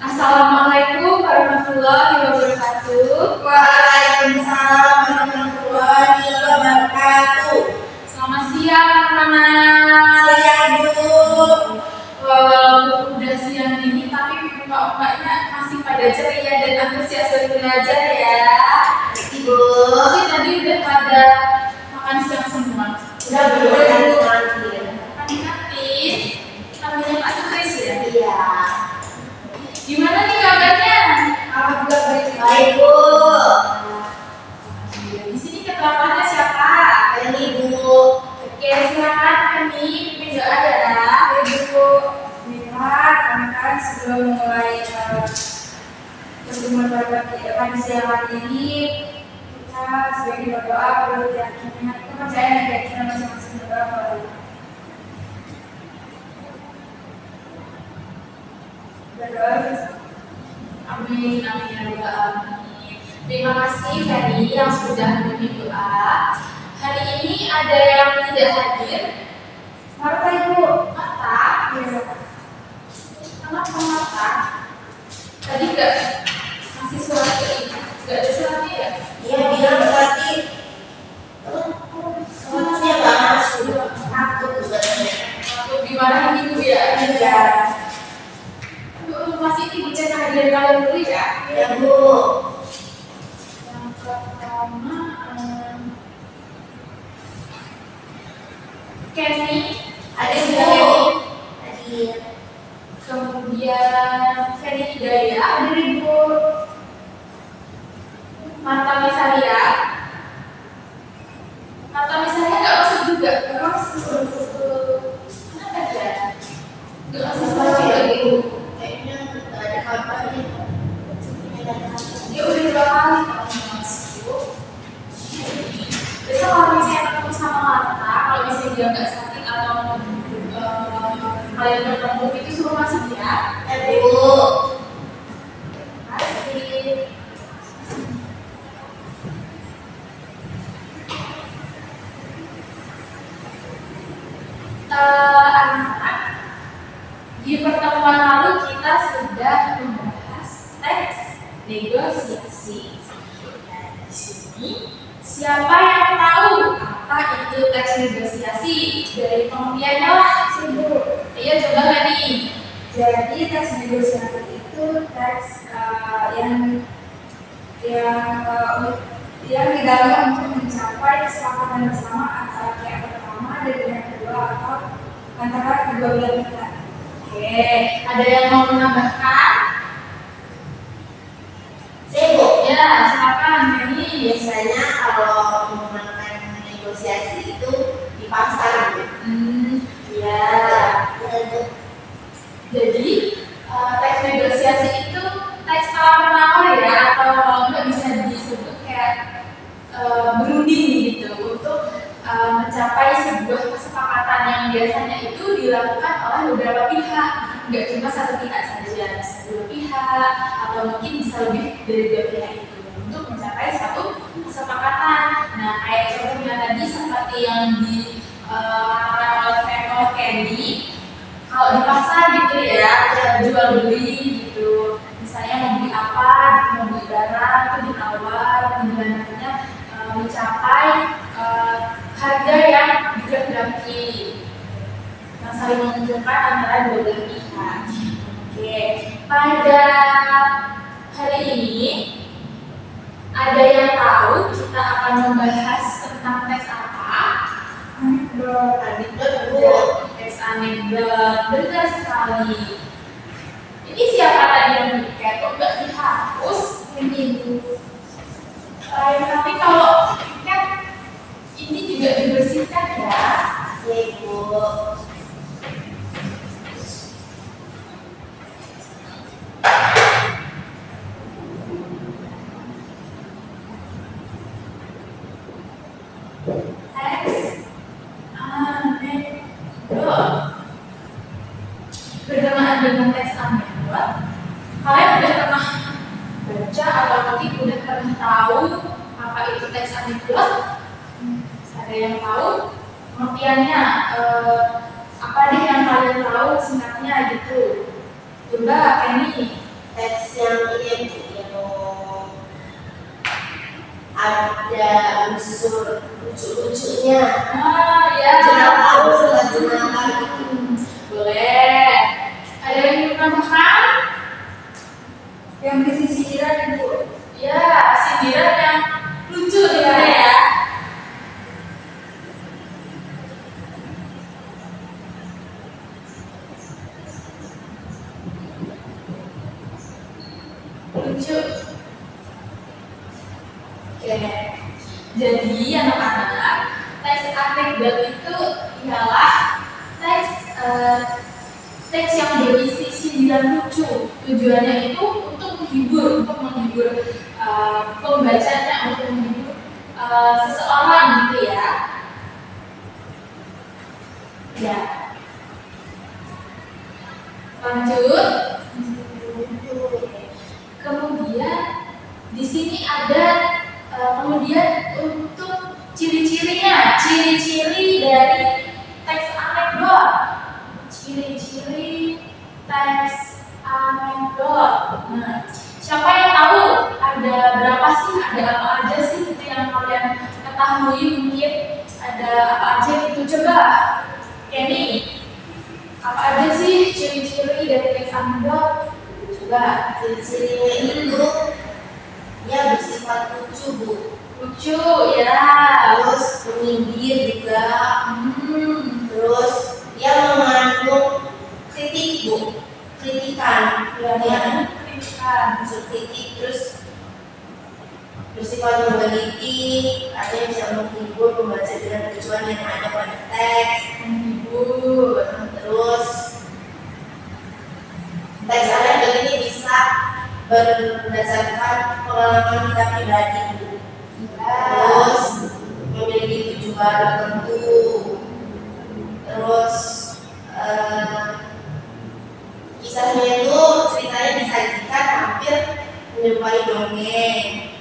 Assalamualaikum warahmatullahi wabarakatuh. Waalaikumsalam warahmatullahi wabarakatuh. Selamat siang teman-teman. Siang Bu. Walaupun udah siang ini, tapi muka-mukanya masih pada ceria dan antusias belajar ya. Ibu. Pasti tadi udah pada makan siang semua. Udah belum nanti. Nanti namanya Pak Sukres ya. Iya. Gimana nih kabarnya? Alhamdulillah baik Bu. Di sini ketuanya siapa? Ini Bu. Oke, silakan kami pimpin doa ya. Ibu. Bismillah, anak-anak sebelum mulai pertemuan pada siang hari ini, kita sebagai berdoa perlu keyakinan, kepercayaan dan keyakinan masing-masing berdoa kepada Allah. Berdoa. Amin, amin ya rabbal alamin. Terima kasih Ferry yang sudah mengirim doa. Hari ini ada yang tidak hadir. Marta Ibu. Marta, Iya. kenapa Marta? Tadi enggak masih surat ini, enggak ada suratnya ya? Iya, bilang berarti semuanya nggak masuk. Takut sebenarnya. Waktu dimarahin ibu ya? Iya. Masih ibu cek kehadiran kalian dulu ya? Ya Bu. Yang pertama, Kenny, Ada Bu. Hadir. kemudian Ferry Hidayah, ada Ibu Marta Misaria. Marta Misaria nggak masuk juga? Nggak masuk. Kenapa ya? Nggak masuk Masuk juga ya gitu. Bu. Kayaknya nggak ada kabarnya. Dia udah 2 kali kalau nggak masuk. Besok kalau misalnya ketemu sama Marta, kalau misalnya dia nggak sakit atau kalian bertemu itu suruh masuk ya. Ya Bu. Kasih. Anak-anak, di pertemuan lalu kita sudah membahas teks negosiasi. Dan di sini, siapa yang tahu apa itu teks negosiasi? Dari pengertiannya lah, Ibu. Ayo coba nggak nih? Jadi teks negosiasi itu teks yang didalami untuk mencapai kesepakatan bersama antara pihak pertama dan pihak kedua atau antara kedua belah pihak. Oke, ada yang mau menambahkan? Sibuk. Ya, silakan Mary. Biasanya kalau menggunakan negosiasi itu di pasar Bu. Ya. Ya Bu. Jadi teks negosiasi itu teks tawar-menawar ya, atau kalau nggak bisa disebut kayak berunding gitu untuk mencapai sebuah kesepakatan yang biasanya itu dilakukan oleh beberapa pihak, nggak cuma satu pihak saja, bisa 2 pihak atau mungkin bisa lebih dari 2 pihak itu untuk mencapai satu kesepakatan. Nah, kayak contohnya tadi seperti yang dikatakan oleh Candy, kalau di pasar gitu ya, jual beli gitu. Misalnya mau beli apa, mau beli barang, itu ditawar, kemudian nantinya mencapai harga yang dikehendaki, yang saling menguntungkan antara 2 belah pihak. Oke, pada hari ini ada yang tahu kita akan membahas tentang teks apa? Anekdot Bu. Teks anekdot, benar sekali. Ini siapa tadi yang bikin? Kok nggak dihapus? Ini Bu. Tapi kalau kan ini juga dibersihkan ya. Ya Bu. Teks anekdot. Berkenaan dengan teks anekdot, kalian udah pernah baca atau mungkin udah pernah tahu apa itu teks anekdot? Ada yang tahu pengertiannya? Apa deh yang kalian tahu singkatnya gitu? Coba Kenny. teks yang ini yang ada unsur lucu-lucunya. Ya. Jenaka gitu. Boleh. Ada yang ingin menambahkan? Yang berisi sindiran Ibu. Ya, sindiran yang lucu ya. Lucu. Oke. Jadi anak-anak, teks anekdot itu ialah teks yang berisi sindiran lucu. Tujuannya itu untuk menghibur pembacanya, untuk menghibur seseorang gitu ya. Ya. Lanjut. Kemudian di sini ada kemudian untuk ciri-cirinya, ciri-ciri dari teks anekdot. Ciri-ciri teks anekdot. Nah, siapa yang tahu ada berapa sih, ada apa aja sih itu yang kalian ketahui? Mungkin ada apa aja gitu, coba Kenny, apa aja sih ciri-ciri dari teks anekdot? Coba. Ciri-cirinya itu ya bersifat lucu, Bu. Lucu ya. Terus menyindir juga. Terus dia mengandung kritik, Bu. Kritikan. Ya, kritikan. Unsur kritik, terus bersifat meneliti, ada yang bisa menghibur pembaca dengan tujuan yang ada pada teks. Menghibur. Terus teks anekdot ini bisa berdasarkan pengalaman kita pribadi, Bu. Terus memiliki tujuan tertentu. Terus kisahnya itu ceritanya disajikan hampir menyerupai dongeng.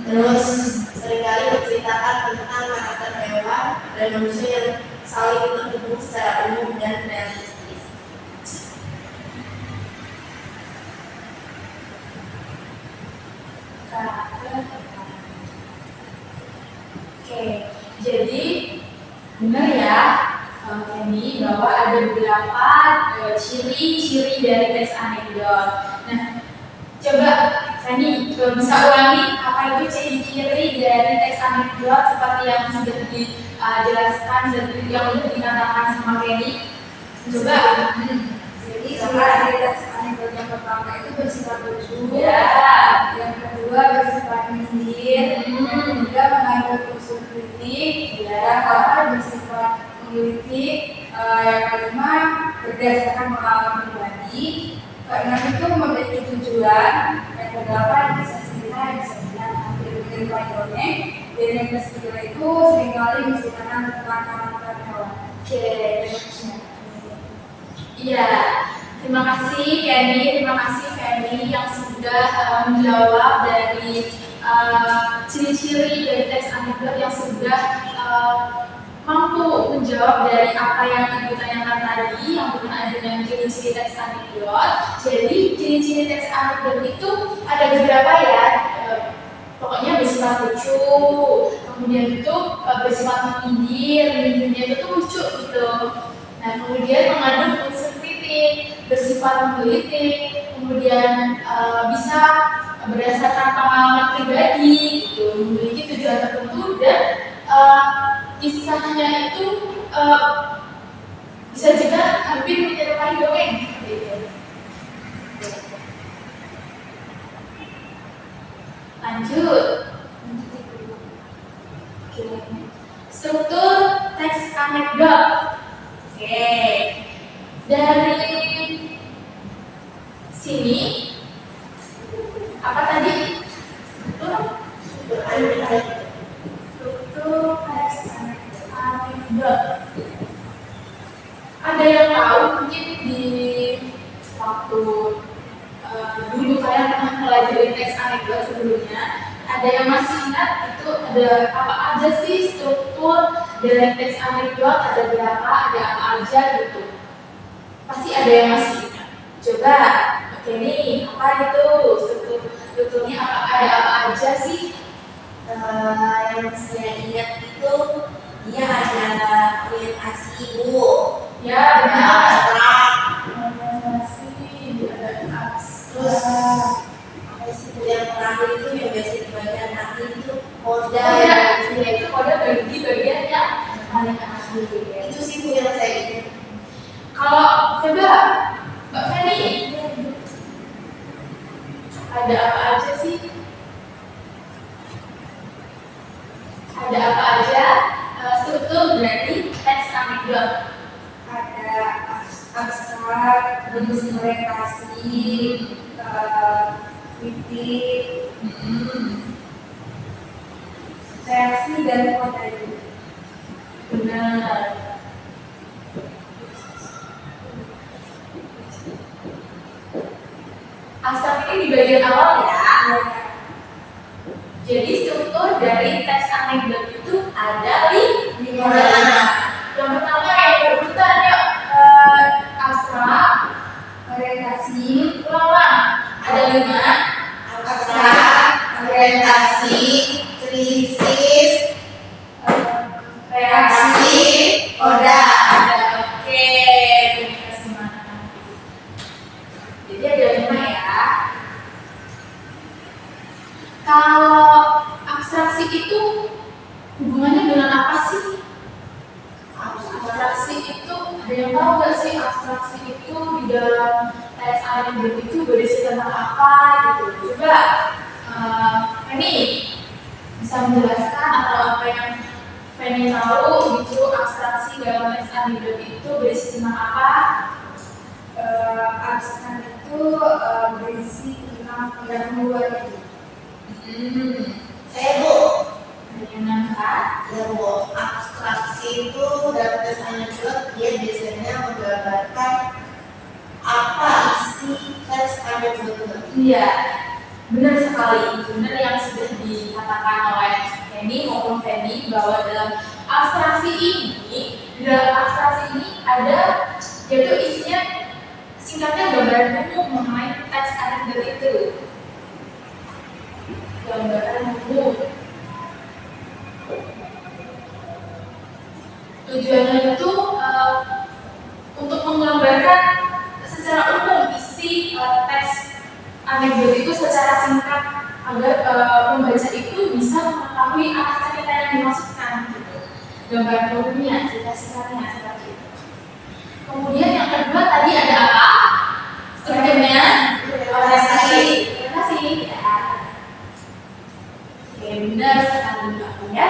Terus seringkali menceritakan tentang karakter hewan dan manusia yang saling terhubung secara umum dan realistis. Oke, jadi benar ya ini bahwa ada beberapa ciri-ciri dari teks anekdot. Nah, coba Fanny bisa ulangi apa itu ciri-ciri dari teks anekdot seperti yang sudah dijelaskan dan yang sudah dikatakan sama Fanny. Coba. Jadi ciri teks anekdot yang pertama itu bersifat lucu. Ya. Yang kedua bersifat menyindir. Yang ketiga mengandung unsur kritik. Yang keempat bersifat menggelitik. Yang kelima berdasarkan pengalaman pribadi. Keenam itu memiliki tujuan. Yang kedelapan bisa cerita, bisa hampir menyerupai dongeng. Dan yang ke-9 itu seringkali menceritakan tentang karakter hewan. Oke. Iya, terima kasih Kenny, terima kasih Fanny yang sudah menjawab dari ciri-ciri dari teks anekdot yang sudah mampu menjawab dari apa yang Ibu tanyakan tadi yang berkenaan dengan ciri-ciri teks anekdot. Jadi ciri-ciri teks anekdot itu ada beberapa ya. Pokoknya bersifat lucu, kemudian itu bersifat menyindirnya itu lucu gitu. Nah, kemudian mengandung unsur kritik, bersifat menggelitik, kemudian bisa berdasarkan pengalaman pribadi, gitu, memiliki tujuan tertentu dan kisahnya itu bisa juga hampir menyerupai dongeng. Gitu. Lanjut. Struktur teks anekdot. Oke, dari sini apa tadi? Struktur teks anekdot. Ada yang tahu mungkin di waktu dulu kalian pernah pelajari teks anekdot sebelumnya? Ada yang masih ingat itu ada apa aja sih struktur dari teks anekdot, ada berapa, ada apa aja gitu. Pasti ada yang masih ingat. Coba Jadi apa itu strukturnya ada apa aja sih? Yang saya ingat itu dia ada orientasi Bu, Ya ada benar. abstrak, Orientasi, ada terus abstrak. apa sih yang terakhir itu yang biasa di bagian akhir itu Oh moda. ya, itu kode bagi bagian yang paling akhir. Itu sih Bu yang saya ingat. Kalau coba Mbak Feni, ada apa aja sih? Ada apa aja? Struktur berarti teks anekdot. Ada abstrak, terus orientasi, kritik, reaksi dan konteks. Benar. Abstrak ini di bagian awal ya. Jadi struktur dari teks anekdot itu ada lima. Yang pertama yang berurutan ya abstrak, Orientasi, ulang-ulang. Ada 5. Abstrak, orientasi, krisis, reaksi, moda. Oke, terima kasih Mana. Jadi ada 5 ya. Kalau abstraksi itu hubungannya dengan apa sih? Abstraksi itu ada yang tahu nggak sih abstraksi itu di dalam teks anekdot itu berisi tentang apa gitu? Coba Feni bisa menjelaskan atau apa yang Feni tahu gitu abstraksi dalam teks anekdot itu berisi tentang apa? abstrak itu berisi tentang pendahuluan. Saya Bu, Menyenangkan. ya Bu, abstraksi itu dalam tes anekdot dia biasanya menggambarkan apa isi teks anekdot itu. Iya, benar sekali. Benar yang sudah dikatakan oleh Feni maupun Feni bahwa dalam abstraksi ini ada yaitu isinya singkatnya gambaran umum mengenai teks anekdot itu. Gambaran umum. Tujuannya itu untuk menggambarkan secara umum isi teks anekdot itu secara singkat agar pembaca itu bisa mengetahui arah cerita yang dimaksudkan gitu. Gambaran umumnya, cerita singkatnya seperti itu. Kemudian yang kedua tadi ada apa? Strukturnya orientasi. Ya. Oke, benar sekali Mbak ya.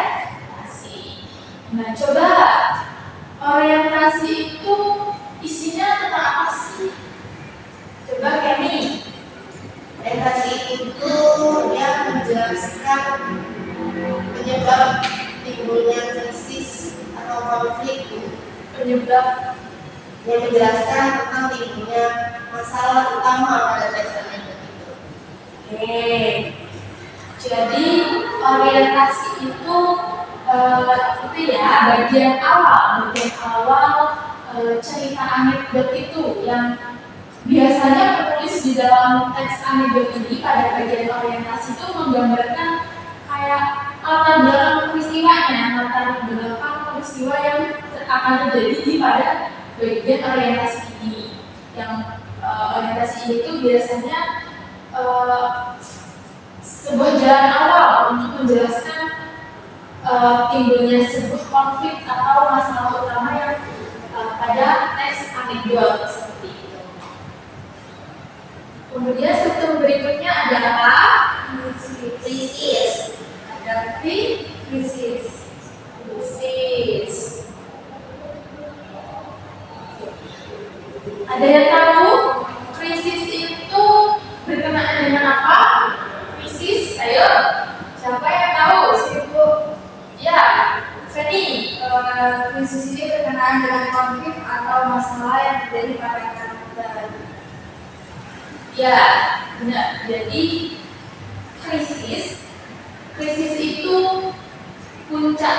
Nah, coba orientasi itu isinya tentang apa sih? Coba Kenny. Orientasi itu dia menjelaskan penyebab timbulnya krisis atau konflik, Penyebab. yang menjelaskan tentang timbulnya masalah utama pada teks anekdot itu. Oke. Jadi orientasi itu ya bagian awal cerita anekdot itu yang biasanya penulis di dalam teks anekdot ini pada bagian orientasi itu menggambarkan kayak latar belakang peristiwanya, latar belakang peristiwa yang akan terjadi pada bagian orientasi ini. Yang orientasi ini itu biasanya sebuah jalan awal untuk menjelaskan timbulnya sebuah konflik atau masalah utama yang pada teks anekdot seperti itu. Kemudian struktur berikutnya ada apa? Krisis. Ada krisis. Ada yang tahu krisis itu berkenaan dengan apa? Krisis, ayo. Siapa yang tahu? Ibu, Ya, Feni. krisis ini berkenaan dengan konflik atau masalah yang terjadi pada karakter. Ya, benar. Jadi krisis itu puncak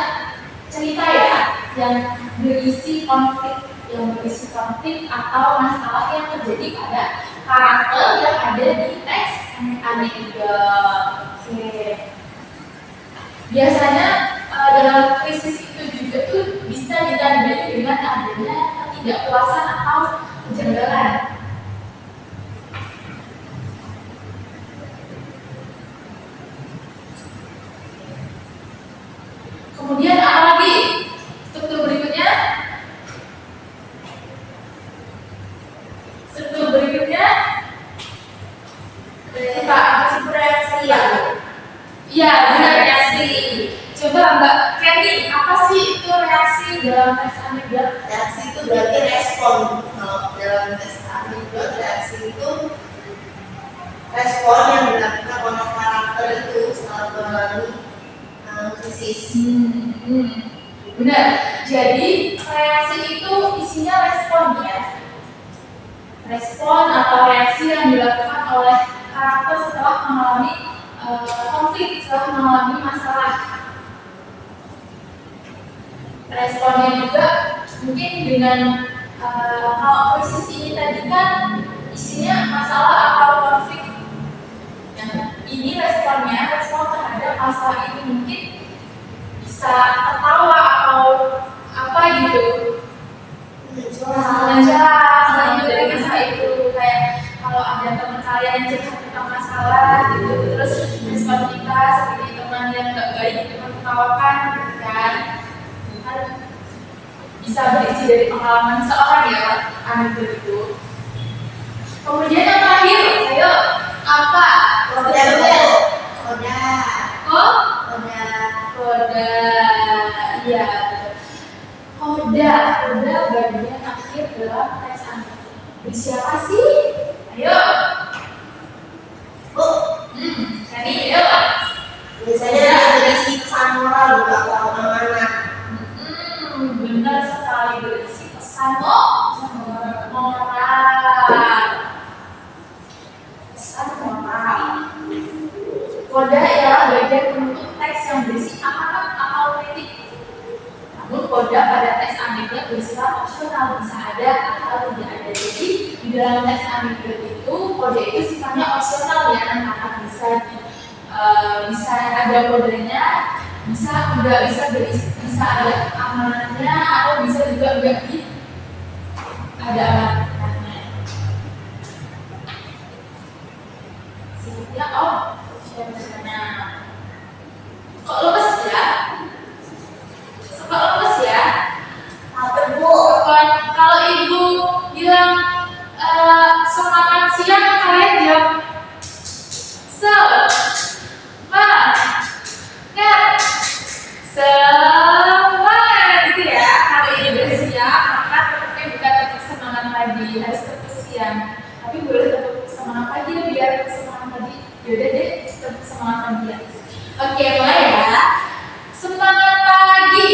cerita ya, yang berisi konflik yang berisi konflik atau masalah yang terjadi pada karakter yang ada di teks anekdote. Oke. Biasanya dalam krisis itu juga tuh bisa ditandai dengan adanya ketidakpuasan atau kejanggalan. Kemudian apa lagi? Struktur berikutnya. Struktur berikutnya. Reaksi ya. Iya, benar, reaksi. Coba Mbak Kenny, apa sih itu reaksi dalam teks anekdote? Reaksi itu berarti respon. Kalau dalam teks anekdote, reaksi itu respon yang dilakukan oleh karakter itu setelah mengalami krisis. Benar. Jadi reaksi itu isinya respon ya. Respon atau reaksi yang dilakukan oleh karakter setelah mengalami konflik, setelah mengalami masalah. Responnya juga mungkin dengan kalau krisis ini tadi kan isinya masalah atau konflik. Nah, ini responnya, respon terhadap masalah ini mungkin bisa tertawa atau apa gitu. Menjelaskan dari masalah itu, kayak kalau ada teman kalian yang cerita tentang masalah gitu, terus respon kita seperti teman yang nggak baik itu menertawakan gitu kan bisa berisi dari pengalaman seorang ya anekdote itu. Kemudian yang terakhir, ayo apa? Koda. Iya. Koda bagian akhir dalam teks anekdote. Berisi apa sih? Ayo. Ini ayo. Biasanya berisi pesan moral atau amanat. Benar sekali, berisi pesan moral. Pesan moral. Koda ialah bagian penutup teks yang berisi amanat atau kritik. Namun koda pada teks anekdote bersifat opsional, bisa ada atau tidak ada. Jadi di dalam teks anekdote itu kode itu sifatnya opsional ya, anak-anak bisa ada kodenya, bisa enggak, bisa ada amanatnya, atau bisa juga enggak ada amanatnya. Sepertinya opsionalnya. Kok lemes ya? Suka lemes ya? Apa Bu? Kalau ibu bilang semangat siang, kalian jam semangat gitu ya. Kalau ini bersiap, maka tetapnya bukan tetap semangat pagi, harus tetap siang. Tapi boleh tetap semangat pagi biar semangat pagi. Yaudah deh, tetap semangat pagi ya. Oke, mulai ya. Semangat pagi.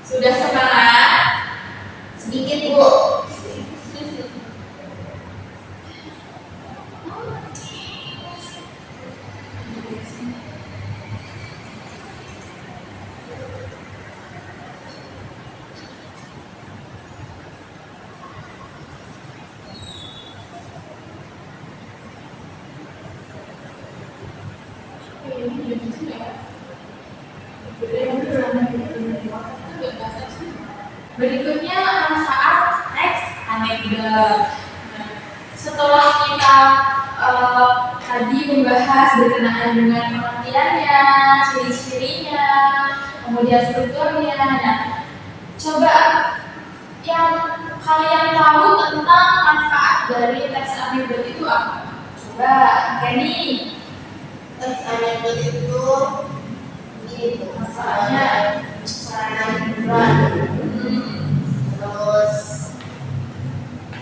Sudah semangat? Sedikit Bu. Berikutnya manfaat teks anekdote. Setelah kita tadi membahas berkenaan dengan pengertiannya, ciri-cirinya, kemudian strukturnya, nah, coba yang kalian tahu tentang manfaat dari teks anekdote itu apa? Coba, Kenny. Teks anekdote itu gitu, Masalahnya sarana hiburan, terus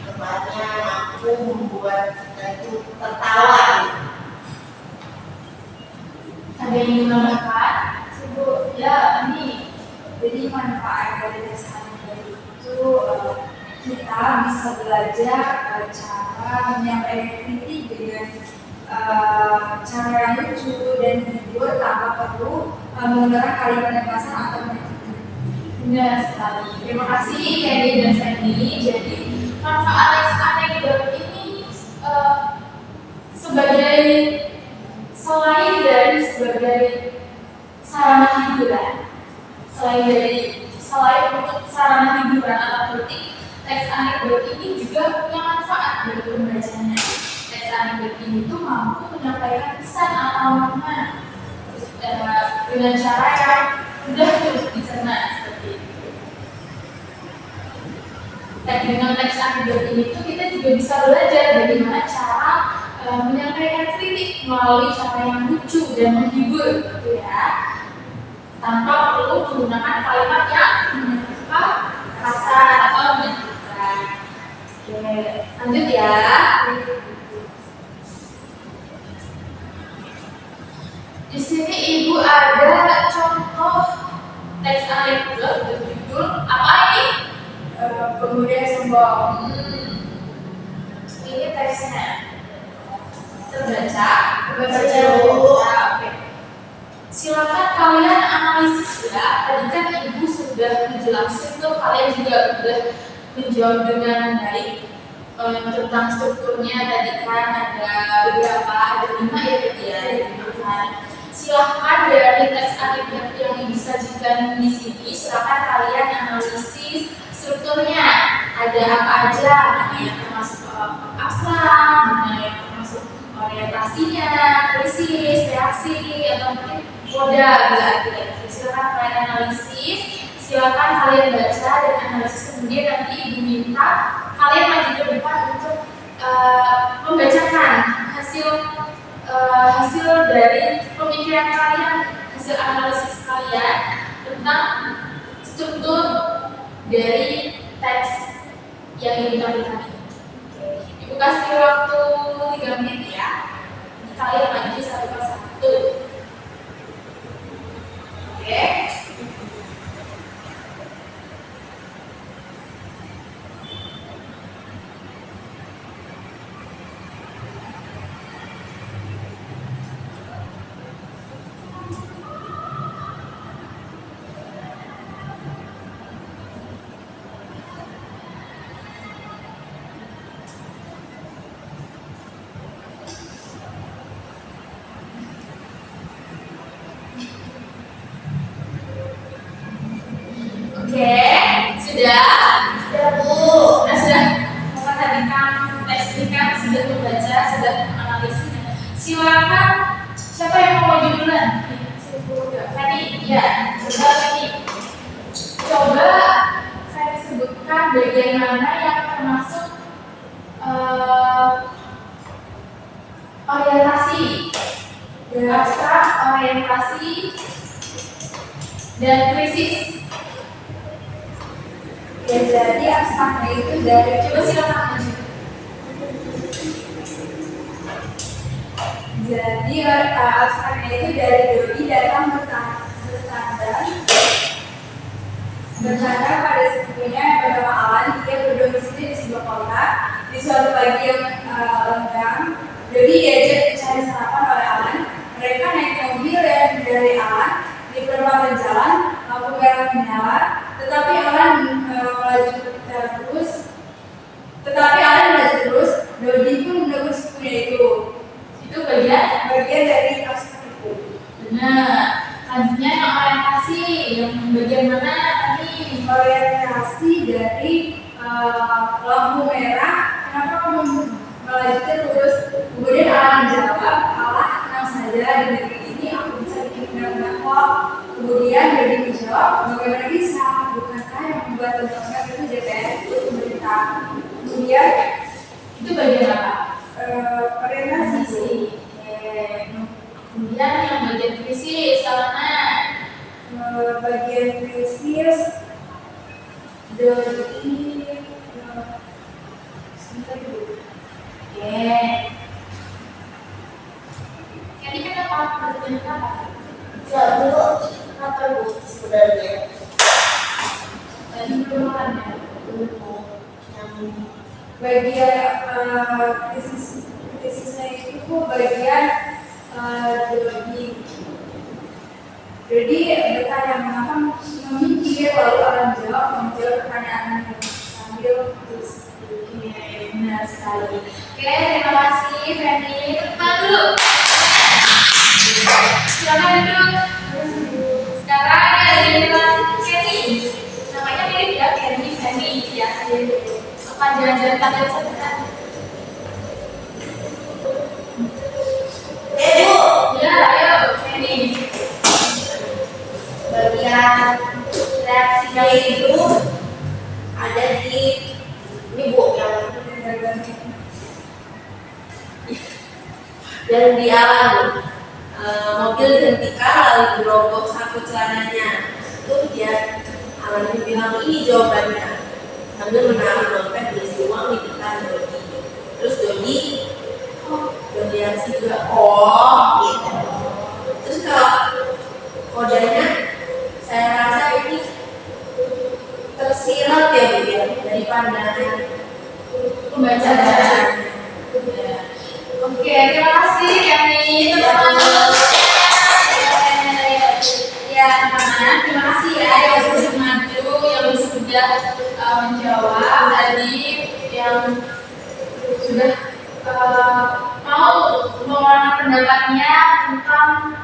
tempatnya mampu membuat kita itu tertawa. ada yang menambahkan? Ibu, ya ini jadi manfaat dari teks anekdote itu kita bisa belajar cara menyampaikan kritik dengan cara yang lucu dan menghibur tanpa perlu menggunakan kalimat yang kasar atau menyakitkan. Benar sekali. Terima kasih Candy dan Sandy. Jadi manfaat teks anekdot ini sebagai selain dari sebagai sarana hiburan, selain untuk sarana hiburan atau politik, teks anekdot ini juga punya manfaat bagi pembacanya. Teks anekdot ini tuh mampu menyampaikan pesan atau makna dengan cara yang mudah untuk dicerna seperti itu. Dengan teks anekdot ini tuh kita juga bisa belajar bagaimana cara menyampaikan kritik melalui cara yang lucu dan menghibur, gitu ya, tanpa perlu menggunakan kalimat yang kasar atau menyakitkan. Oke, lanjut ya. Di sini ibu ada contoh teks anekdot berjudul apa ini? Pemuda yang sombong. Ini teksnya terbaca. Oke. Silakan kalian analisis ya. Tadi kan ibu sudah menjelaskan tuh, kalian juga sudah menjawab dengan baik tentang strukturnya. Tadi kan ada beberapa, ada 5 ya tadi ya. Silahkan dari teks anekdot yang ibu sajikan di sini, silahkan kalian analisis strukturnya. Ada apa aja, mana yang termasuk abstrak, mana yang termasuk orientasinya, krisis, reaksi, atau mungkin moda bila ada. Silahkan kalian analisis, silahkan kalian baca dan analisis, kemudian nanti ibu minta kalian maju ke depan untuk membacakan hasil dari pemikiran kalian, hasil analisis kalian tentang struktur dari teks yang ingin kami tadi. Ibu kasih waktu 3 menit ya. Kalian maju satu persatu. Oke. Oke, sudah Bu. Nah, sudah. Maka tadi kan teksnya sudah membaca, sudah menganalisis. Silakan, siapa yang mau maju duluan? Tadi, ya, coba tadi. Coba saya sebutkan bagian mana yang termasuk orientasi, abstrak, orientasi, dan krisis. Ya, jadi abstraknya itu dari, Coba silakan maju. jadi abstraknya itu dari Dodi datang bertanda pada sepupunya yang bernama Alan. Dia berdomisili di sebuah kota. Di suatu pagi yang lenggang, Dodi diajak mencari sarapan oleh Alan. Mereka naik mobil yang dari Alan di perempatan jalan, lampu merah menyala, tetapi Alan melaju terus. Dodi pun menegur sepupunya itu. Itu bagian dari abstrak itu. benar. Selanjutnya yang orientasi, yang bagian mana tadi? Orientasi dari lampu merah. Kenapa kamu melaju terus? Kemudian Alan menjawab, Allah tenang saja, di negeri ini aku bisa bikin benar-benar kok. Kemudian Dodi menjawab, bagaimana bisa? Bukankah yang membuat undang-undang itu DPR itu pemerintah? Kemudian Itu bagian apa? orientasi. Kemudian yang bagian krisis, mana? Bagian krisis Dodi sebentar dulu. Oke. Tadi kenapa? Bagian apa? Ya Bu, apa Bu sebenarnya? Tadi belum makan ya? Yang Bagian krisisnya itu itu bagian debuging. Jadi bertanya mengapa memikir lalu orang menjawab pertanyaan sambil tulis. Oke, benar sekali. Oke, terima kasih Feni. Tepuk dulu. Silakan duduk. Sekarang ada giliran Kenny. Namanya mirip ya, Kenny, Feni ya. Apa jalan-jalan kalian sebentar? Bu, Ya, ayo Kenny. bagian reaksinya itu ada di ini Bu yang dan di alam mobil dihentikan lalu gerobok sapu celananya. Itu dia Alan bilang ini jawabannya sambil menaruh dompet berisi uang di depan Dodi. Terus Dodi reaksi juga gitu. Terus kalau kodenya saya rasa ini tersirat ya Bu ya dari pandangan Pembaca. Oke, terima kasih Kenny. Teman-teman. Ya, teman-teman, terima kasih ya yang sudah maju, yang sudah menjawab tadi, yang sudah mau mengeluarkan pendapatnya tentang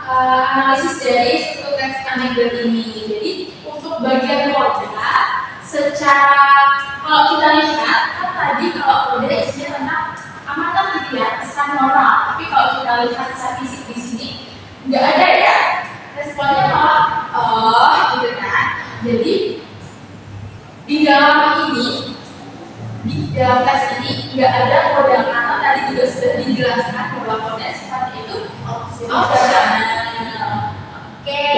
analisis dari suatu teks anekdot ini. Jadi untuk bagian roda, secara kalau kita lihat kan tadi kalau roda isinya tentang amatan gitu ya, pesan moral. Tapi kalau kita lihat secara fisik di sini nggak ada ya. Responnya malah gitu kan. Jadi di dalam tes ini nggak ada kode kata, tadi juga sudah dijelaskan bahwa kode seperti itu opsional. Oke.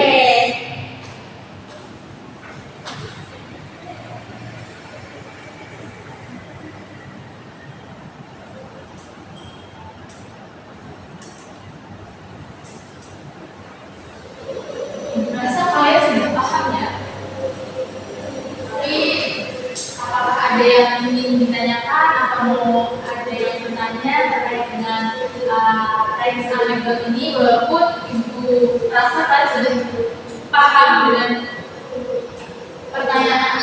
Merasa kalian sudah paham ya? Tapi apakah ada yang ingin ditanyakan atau mau ada yang bertanya terkait dengan teks anekdot ini? Walaupun Ibu rasa kalian sudah paham dengan pertanyaan,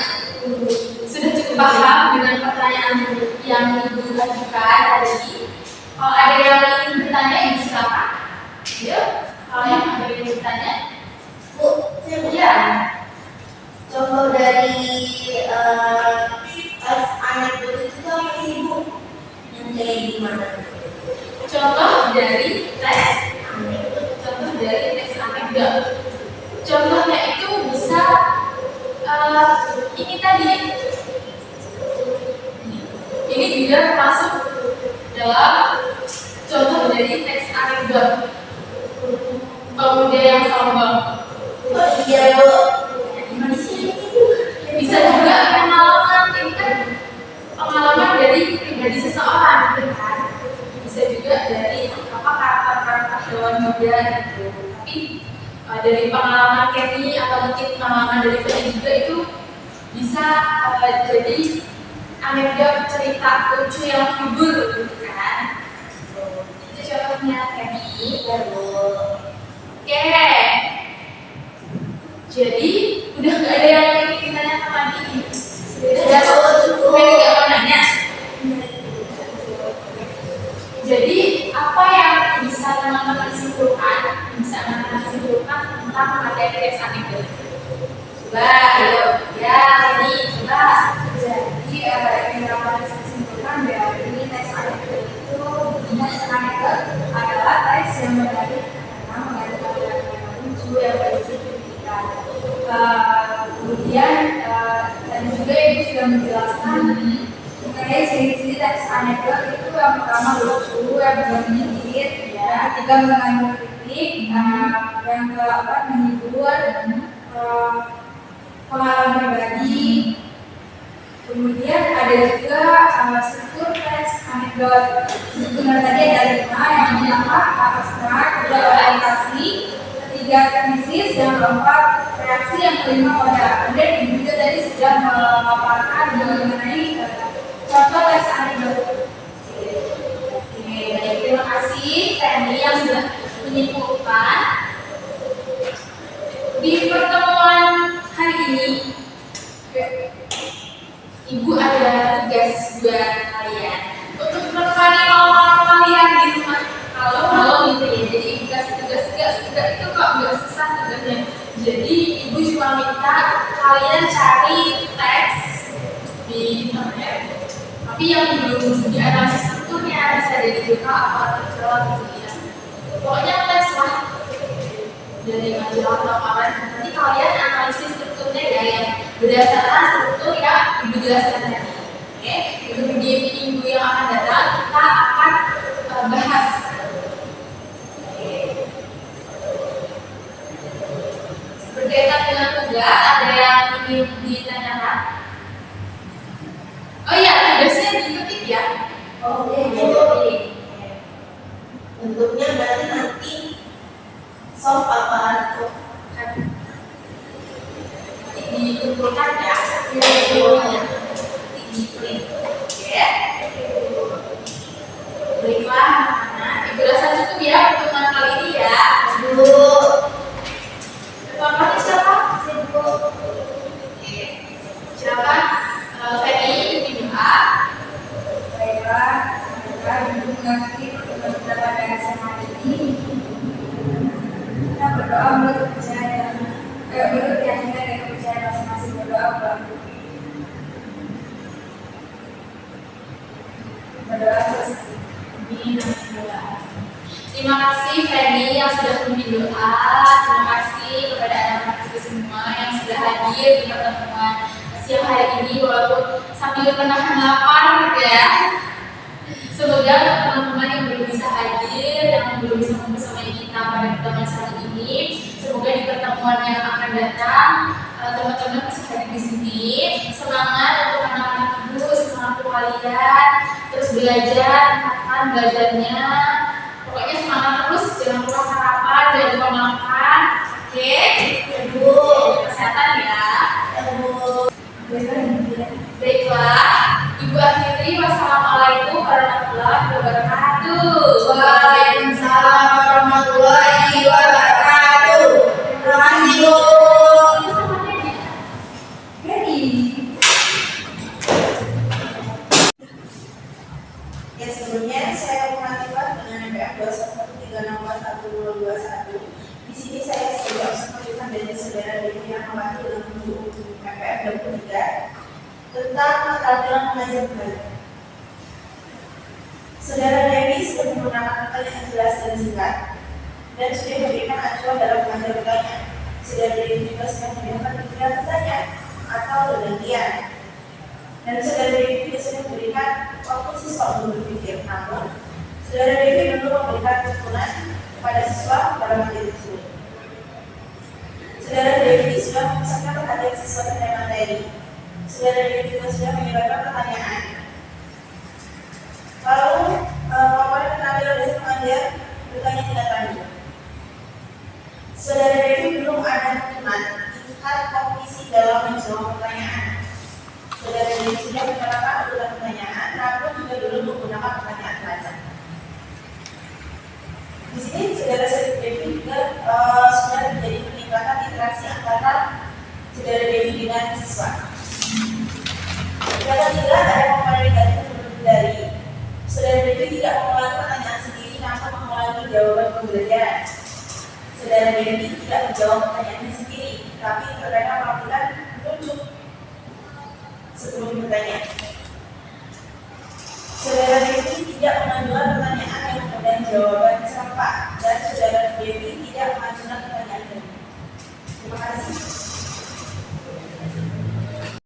sudah cukup paham dengan pertanyaan yang Ibu ajukan tadi. Kalau ada yang ingin bertanya, Ibu silakan. Yuk, kalau yang ada yang bertanya. Bu, saya mau Ya, contoh dari teks anekdot itu tuh apa sih Bu? Yang kayak gimana? contoh dari teks Anekdot. anekdot. Contohnya itu bisa ini tadi. Ini juga termasuk dalam contoh dari teks anekdot. Pemuda yang sombong. Oh iya Bu. Gimana sih? Bisa juga pengalaman, ini kan pengalaman dari pribadi seseorang, gitu kan? Bisa juga dari karakter hewan juga gitu. Tapi dari pengalaman Kenny atau mungkin pengalaman dari Kenny juga itu bisa jadi anekdot cerita lucu yang hibur, gitu kan? Itu contohnya Kenny. Iya Bu. Oke. Jadi udah nggak ada yang ingin ditanyakan lagi. Sudah cukup. Pengen nggak mau nanya. Jadi apa yang bisa teman-teman simpulkan? Tentang materi teks anekdot. Coba, ayo. Ya, ini coba. Jadi yang dapat disimpulkan dari teks anekdot itu teks anekdot adalah teks yang menarik karena mengandung yang lucu yang berisi kritikan. Kemudian tadi juga Ibu sudah menjelaskan mengenai ciri-ciri teks anekdot itu yang pertama lucu, yang kedua menyindir, ya, ketiga mengandung kritik, yang keempat menghibur, pengalaman pribadi. Kemudian ada juga struktur teks anekdot. Struktur tadi ada 5, yang pertama abstrak, kedua orientasi, ketiga teknisis, yang keempat reaksi, yang kelima pada. Kemudian Ibu juga tadi sudah memaparkan mengenai contoh teks anekdot. Oke, baik, terima kasih. Fernie yang sudah menyimpulkan di pertemuan hari ini. Ibu ada tugas buat kalian untuk menemani mama kalian di rumah. Kalau gitu ya. Jadi ibu kasih tugas enggak itu kok enggak susah tugasnya. Jadi ibu cuma minta kalian cari teks di internet. Tapi yang belum dianalisis strukturnya bisa jadi juga apa terjawab gitu ya. Pokoknya teks lah dari majalah kemarin. Nanti kalian analisis strukturnya ya yang berdasarkan struktur yang ibu jelaskan tadi. Oke, untuk di minggu yang akan datang kita akan bahas. Berkaitan dengan tugas, ada yang ingin ditanyakan? Oh iya, tugasnya diketik ya. Oke. Bentuknya berarti nanti soft apa tuh? Dikumpulkan ya, videonya di print. Oke. Baiklah, nah, ibu rasa cukup ya pertemuan kali ini ya. Terima kasih siapa? Oke. Silakan Fernie ikuti doa. Baiklah, ibu mengerti pertemuan kita pada SMA ini. Kita berdoa menurut kepercayaan, menurut keyakinan dan kepercayaan masing-masing. Berdoa Bapak. Berdoa selesai. Terima kasih Fernie yang sudah memimpin doa. Terima kasih kepada anak-anak kita semua yang sudah hadir di pertemuan siang hari ini walaupun sambil menahan lapar ya. Semoga teman-teman yang belum bisa hadir, yang belum bisa bersama kita pada pertemuan saat ini, semoga di pertemuan yang akan datang teman-teman bisa hadir di sini. Semangat untuk anak-anak ibu, semangat untuk kalian, terus belajar, tingkatkan belajarnya. Pokoknya semangat terus, jangan lupa sarapan, jangan lupa makan. Oke, ibu kesehatan ya. Baiklah, ibu akhiri. Wassalamualaikum warahmatullahi wabarakatuh. Waalaikumsalam warahmatullahi wabarakatuh. Terima kasih Bu. Ya, sebelumnya saya Muhammad dengan MPF 213641021. Di sini saya sebagai observer dari saudara Devi yang mewakili dalam buku MPF 23 tentang keterampilan mengajar kembali. Saudara Devi sudah menggunakan metode yang jelas dan singkat dan sudah memberikan acuan dalam mengajar bertanya. Saudara Devi juga sudah memberikan tiga pertanyaan atau bergantian. Dan saudara Devi juga sudah memberikan waktu siswa untuk berpikir. Namun, saudara Devi belum memberikan tuntunan kepada siswa pada materi tersebut. Saudara Devi sudah memusatkan perhatian siswa terhadap materi. Saudara Devi juga sudah menyebarkan pertanyaan. Lalu, paparan penampilan dasar mengajar bertanya tidak lanjut. Saudara Devi belum ada tuntunan tingkat kompetisi dalam menjawab pertanyaan. Saudara Devi sudah menerapkan urutan pertanyaan, namun juga belum menggunakan pertanyaan pelajar. Di sini saudara Devi juga sudah terjadi peningkatan interaksi antara saudara Devi dengan siswa. Yang ketiga, ada komponen negatif dari saudara Devi tidak mengulangi pertanyaan sendiri, namun mengulangi jawaban pembelajaran. Saudara Devi tidak menjawab pertanyaannya sendiri, tapi terkadang melakukan menunjuk sebelum bertanya. Saudara Devi tidak mengajukan pertanyaan yang kemudian jawaban serempak, dan saudara Devi tidak mengajukan pertanyaan ini. Terima kasih.